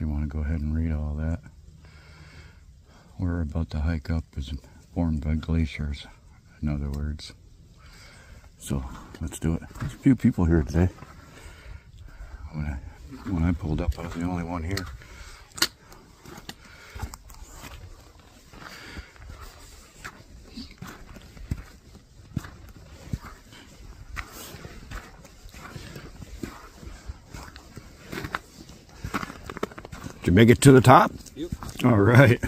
you want to go ahead and read all that. We're about to hike up is formed by glaciers, in other words. So let's do it. There's a few people here today. When I pulled up, I was the only one here. Did you make it to the top? Yep. All right.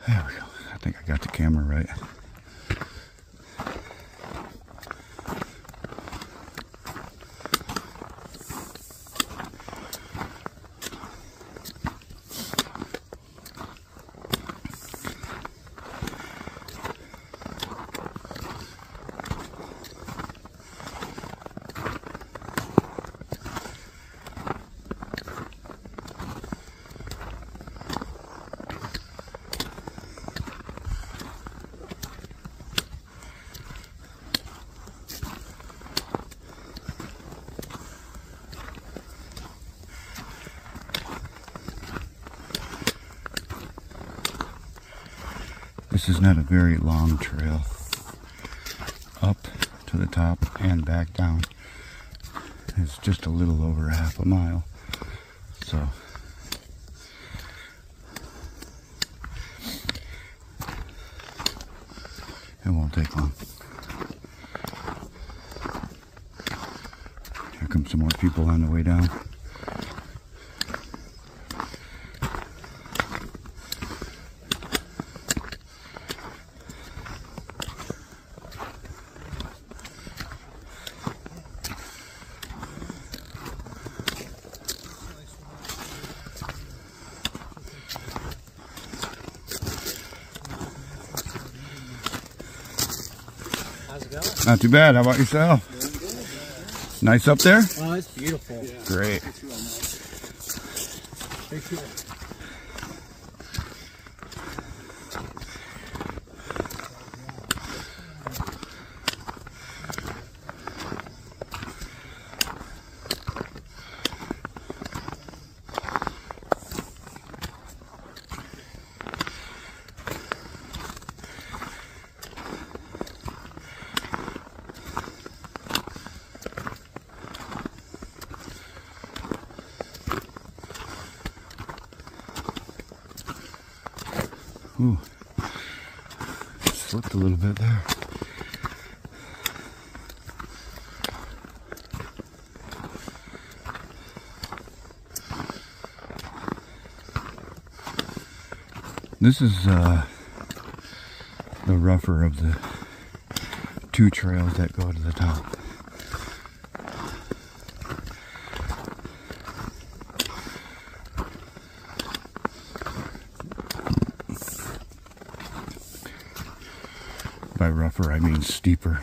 There we go. I think I got the camera right. This is not a very long trail up to the top and back down. It's just a little over half a mile. So it won't take long. Here come some more people on the way down. Not too bad. How about yourself? Nice up there? Oh, it's beautiful. Yeah. Great. Ooh, slipped a little bit there. This is the rougher of the two trails that go to the top. By rougher, I mean steeper.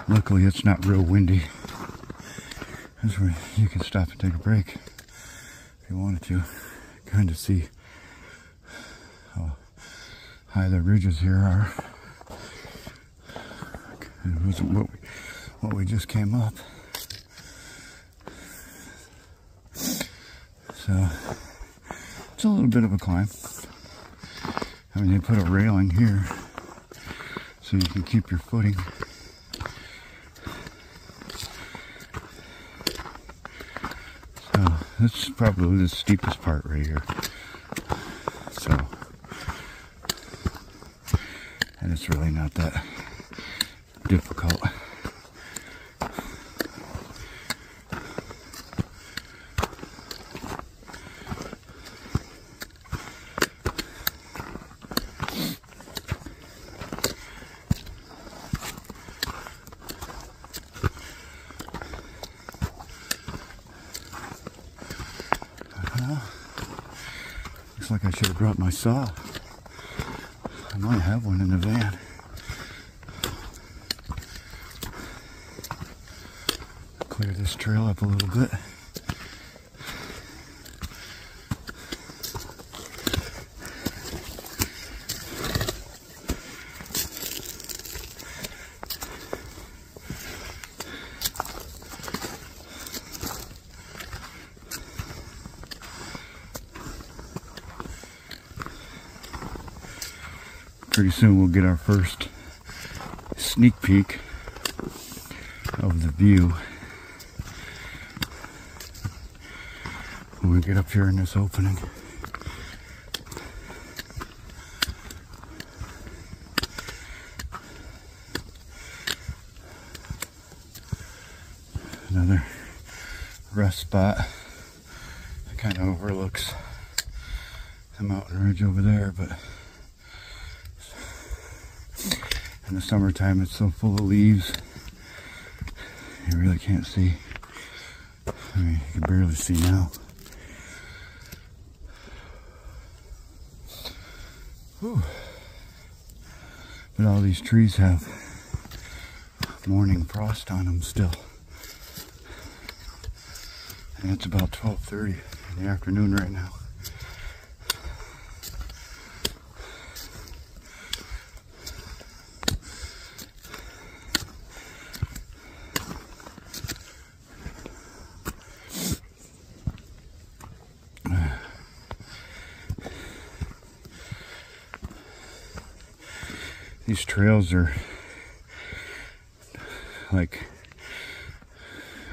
Luckily, it's not real windy. That's where you can stop and take a break. You wanted to kind of see how high the ridges here are. It wasn't what we just came up. So it's a little bit of a climb. I mean, they put a railing here so you can keep your footing. This is probably the steepest part right here. So And it's really not that difficult. Looks like I should have brought my saw. I might have one in the van. Clear this trail up a little bit. Pretty soon we'll get our first sneak peek of the view when we get up here in this opening. Another rest spot that kind of overlooks the mountain ridge over there, but in the summertime it's so full of leaves you really can't see. I mean, you can barely see now. Whew. But all these trees have morning frost on them still. And it's about 12:30 in the afternoon right now. These trails are like,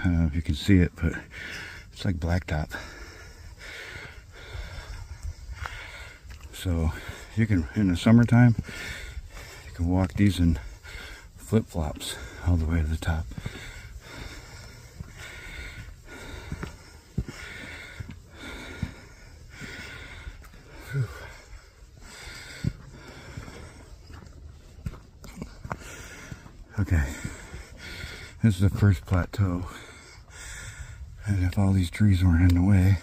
I don't know if you can see it, but it's like blacktop. So you can, in the summertime, you can walk these in flip-flops all the way to the top. Whew. Okay, this is the first plateau, and if all these trees weren't in the way,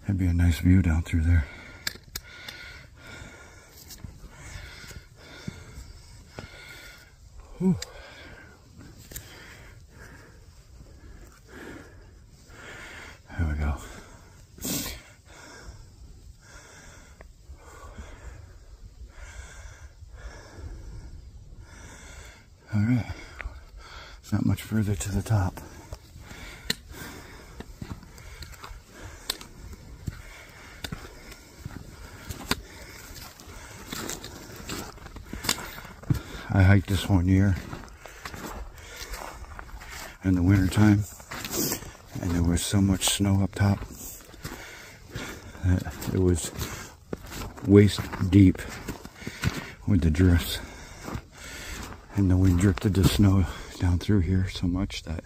it'd be a nice view down through there. Whew. There we go. Alright, it's not much further to the top. I hiked this one year in the winter time, and there was so much snow up top that it was waist deep with the drifts. And the wind drifted the snow down through here so much that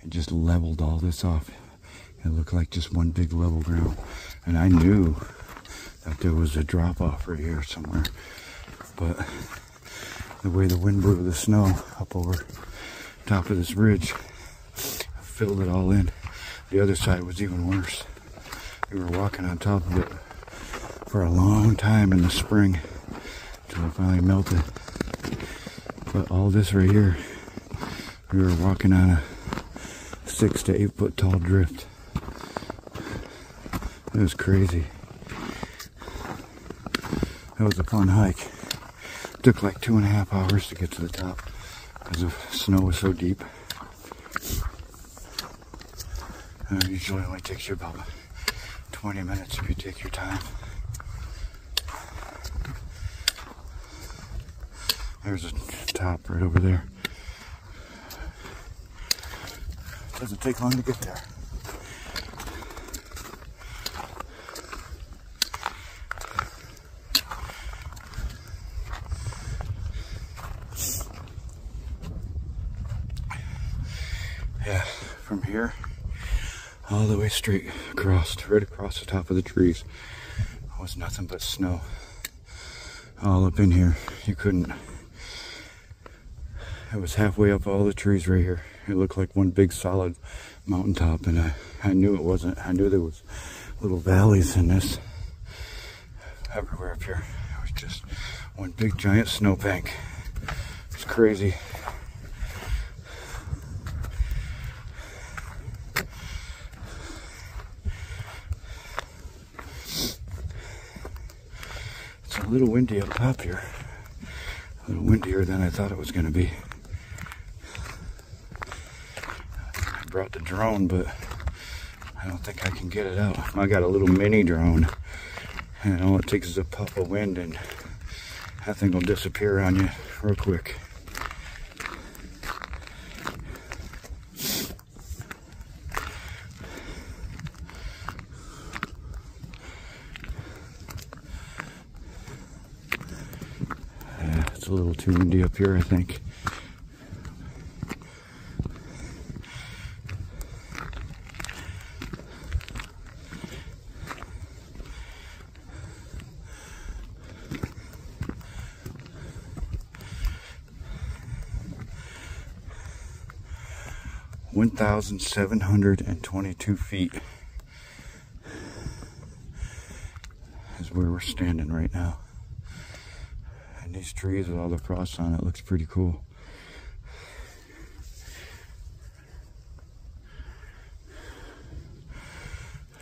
it just leveled all this off. It looked like just one big level ground. And I knew that there was a drop off right here somewhere. But the way the wind blew the snow up over top of this ridge filled it all in. The other side was even worse. We were walking on top of it for a long time in the spring until it finally melted. But all this right here, we were walking on a 6 to 8 foot tall drift. It was crazy. That was a fun hike. It took like 2.5 hours to get to the top because the snow was so deep. It usually only takes you about 20 minutes if you take your time. There's a top right over there. Doesn't take long to get there. here, all the way straight across, right across the top of the trees. It was nothing but snow. All up in here. You couldn't. It was halfway up all the trees right here. It looked like one big solid mountaintop, and I knew it wasn't. I knew there was little valleys in this everywhere up here. It was just one big giant snowbank. It's crazy. It's a little windy up top here. A little windier than I thought it was going to be. I brought the drone, but I don't think I can get it out. I got a little mini drone, and all it takes is a puff of wind and that thing will disappear on you real quick. It's a little too windy up here, I think. (1,722 feet is where we're standing right now. And these trees with all the frost on it looks pretty cool.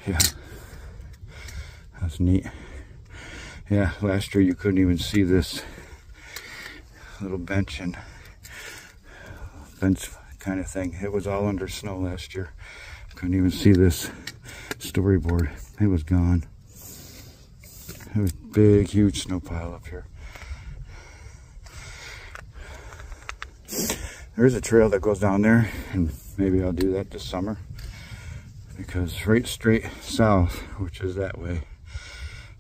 Yeah, that's neat. Yeah, last year you couldn't even see this little bench and fence kind of thing. It was all under snow last year. Couldn't even see this storyboard. It was gone. It was a big, huge snow pile up here. There's a trail that goes down there, and maybe I'll do that this summer, because right straight south, which is that way,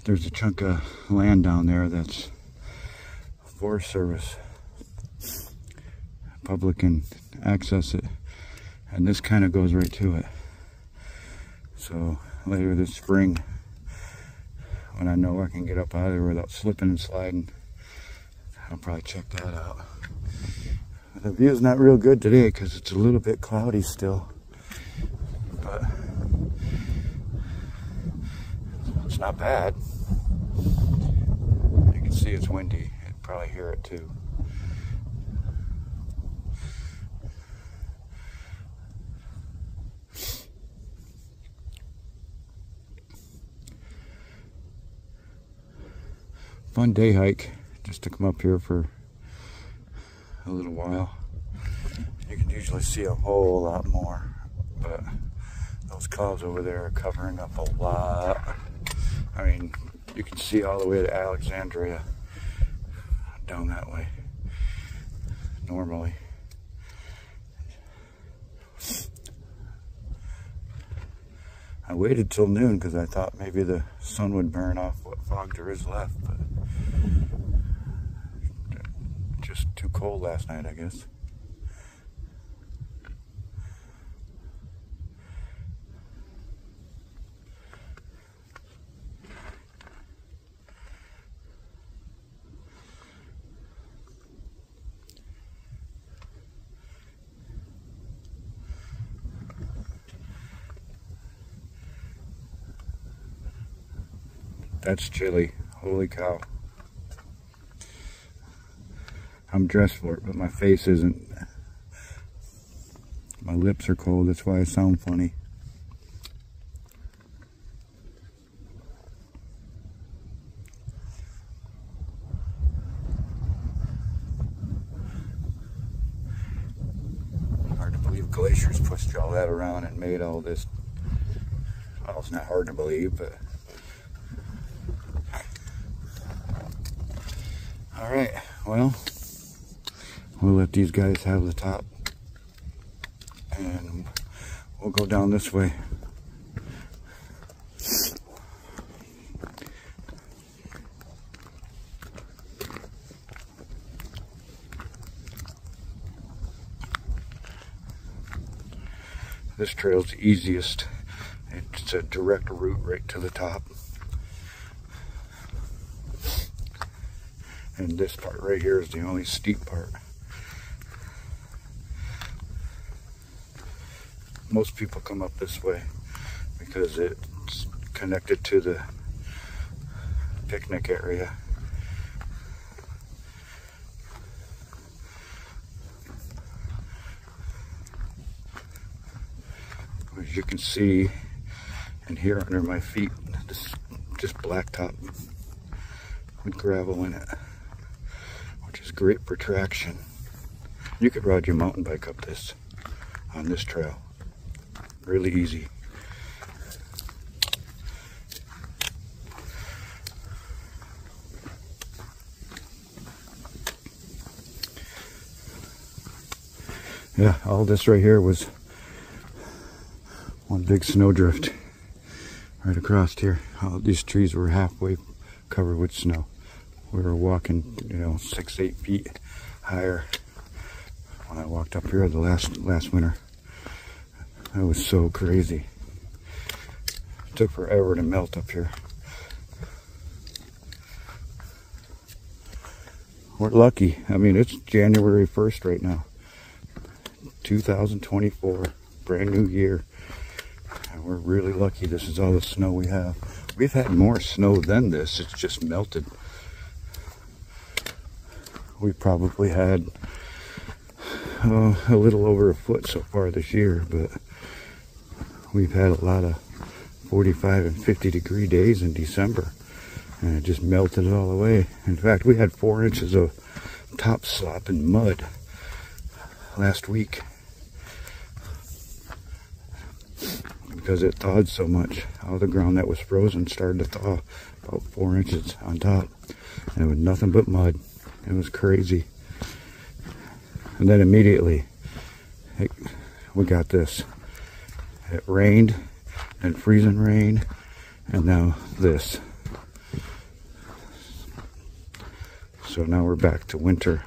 there's a chunk of land down there that's Forest Service. Public can access it, and this kind of goes right to it. So later this spring, when I know I can get up out of there without slipping and sliding, I'll probably check that out. The view's not real good today because it's a little bit cloudy still, but it's not bad. You can see it's windy. You can probably hear it too. Fun day hike, just to come up here for a little while. You can usually see a whole lot more, but those clouds over there are covering up a lot. I mean, you can see all the way to Alexandria down that way normally. I waited till noon because I thought maybe the sun would burn off what fog there is left, but just too cold last night, I guess. That's chilly. Holy cow. I'm dressed for it, but my face isn't. My lips are cold, that's why I sound funny. Hard to believe glaciers pushed all that around and made all this. Well, it's not hard to believe, but all right, well, we'll let these guys have the top, and we'll go down this way. This trail's the easiest. It's a direct route right to the top. And this part right here is the only steep part. Most people come up this way because it's connected to the picnic area. As you can see and hear under my feet, this is just blacktop with gravel in it, which is great for traction. You could ride your mountain bike up this on this trail. Really easy. Yeah, all this right here was one big snowdrift right across here. All these trees were halfway covered with snow. We were walking, 6-8 feet higher when I walked up here the last winter. That was so crazy. It took forever to melt up here. We're lucky. I mean, it's January 1st right now. 2024, brand new year. And we're really lucky this is all the snow we have. We've had more snow than this. It's just melted. We probably had a little over a foot so far this year, but we've had a lot of 45 and 50 degree days in December, and it just melted it all away. In fact, we had 4 inches of top slop and mud last week because it thawed so much. All the ground that was frozen started to thaw about 4 inches on top, and it was nothing but mud. It was crazy. And then immediately we got this. It rained and freezing rain, and now this. So now we're back to winter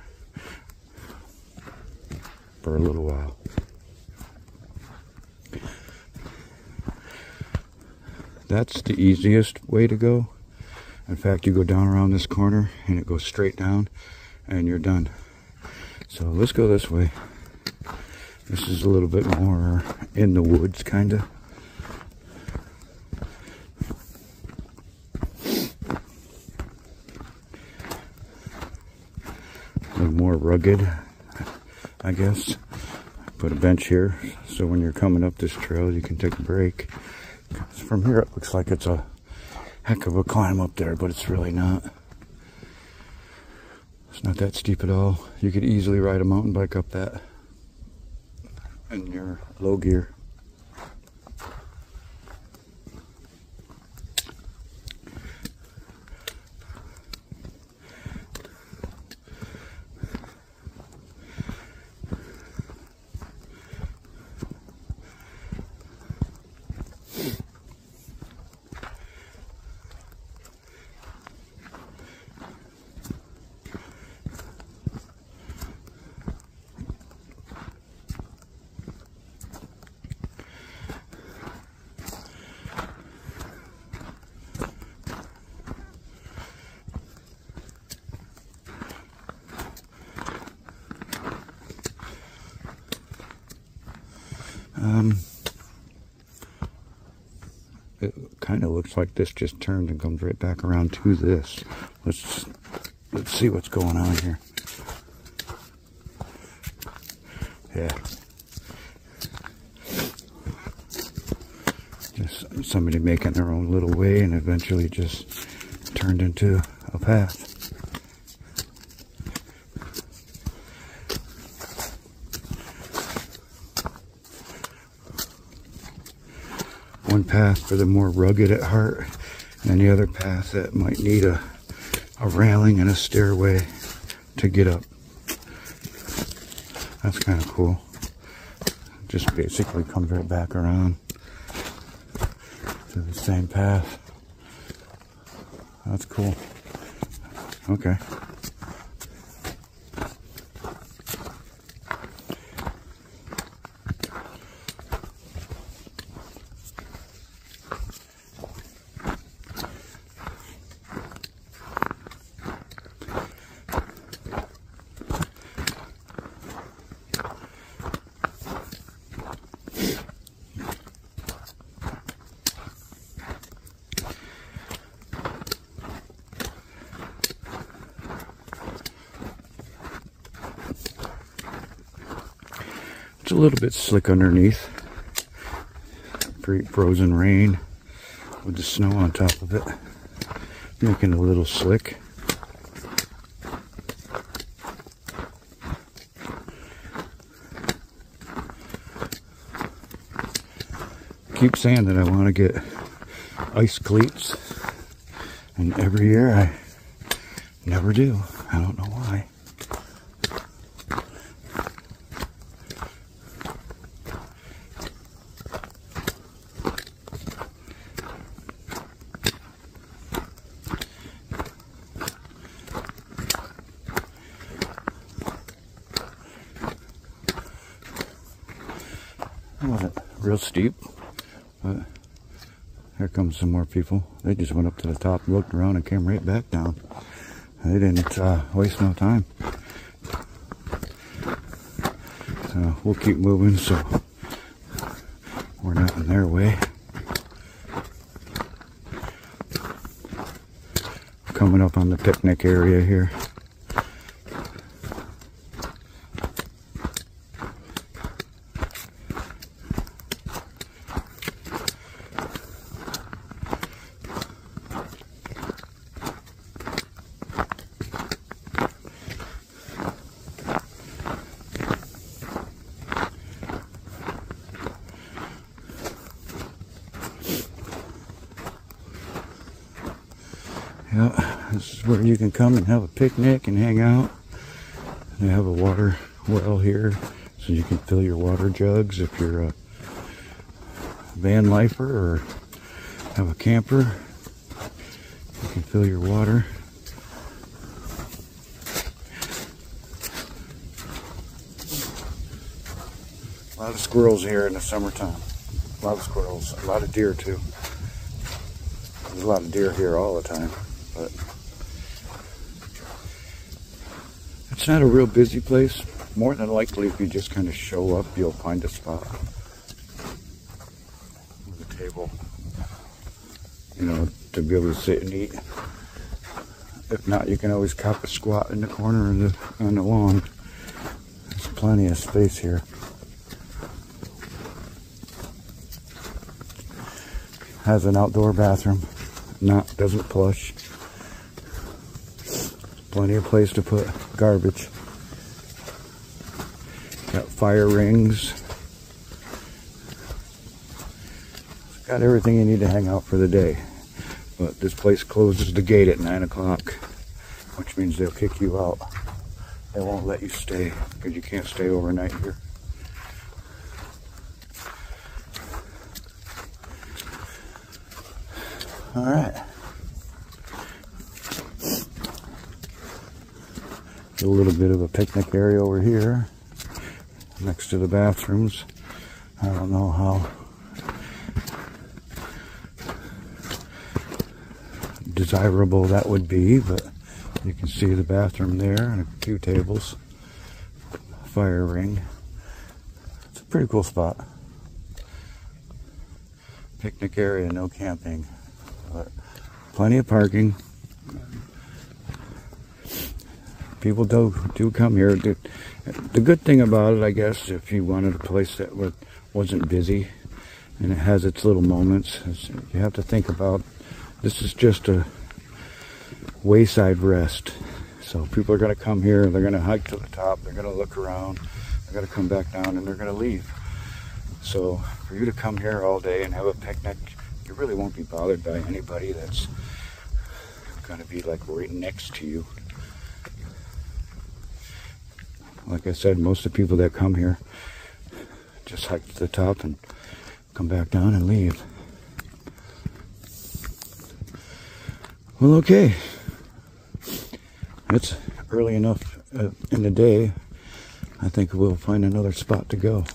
for a little while. That's the easiest way to go. In fact, you go down around this corner and it goes straight down and you're done. So let's go this way. This is a little bit more in the woods, kind of. A little more rugged, I guess. Put a bench here so when you're coming up this trail you can take a break. From here it looks like it's a heck of a climb up there, but it's really not. It's not that steep at all. You could easily ride a mountain bike up that in your low gear. It kind of looks like this just turned and comes right back around to this. Let's see what's going on here. Yeah. Just somebody making their own little way and eventually just turned into a path. One path for the more rugged at heart, and the other path that might need a railing and a stairway to get up. That's kind of cool. Just basically comes right back around to the same path. That's cool. Okay. It's a little bit slick underneath. Frozen rain with the snow on top of it, making it a little slick. I keep saying that I want to get ice cleats, and every year I never do. I don't know why. It wasn't real steep, but here comes some more people. They just went up to the top, looked around, and came right back down. They didn't waste no time. So we'll keep moving so we're not in their way. Coming up on the picnic area here. Yeah, this is where you can come and have a picnic and hang out. They have a water well here, so you can fill your water jugs if you're a van lifer or have a camper. You can fill your water. A lot of squirrels here in the summertime. A lot of squirrels, a lot of deer too. There's a lot of deer here all the time. But it's not a real busy place. More than likely, if you just kind of show up, you'll find a spot with a table, you know, to be able to sit and eat. If not, you can always cop a squat in the corner on the lawn. There's plenty of space here. Has an outdoor bathroom. Doesn't flush. Plenty of place to put garbage. Got fire rings. Got everything you need to hang out for the day. But this place closes the gate at 9 o'clock, which means they'll kick you out. They won't let you stay because you can't stay overnight here. All right. A little bit of a picnic area over here next to the bathrooms. I don't know how desirable that would be, but you can see the bathroom there and a few tables, fire ring. It's a pretty cool spot. Picnic area, no camping, but plenty of parking. People do come here. The good thing about it, I guess, if you wanted a place that wasn't busy and it has its little moments, is you have to think about, this is just a wayside rest. So people are going to come here, they're going to hike to the top, they're going to look around, they're going to come back down, and they're going to leave. So for you to come here all day and have a picnic, you really won't be bothered by anybody that's going to be like right next to you. Like I said, most of the people that come here just hike to the top and come back down and leave. Well, okay. It's early enough in the day. I think we'll find another spot to go.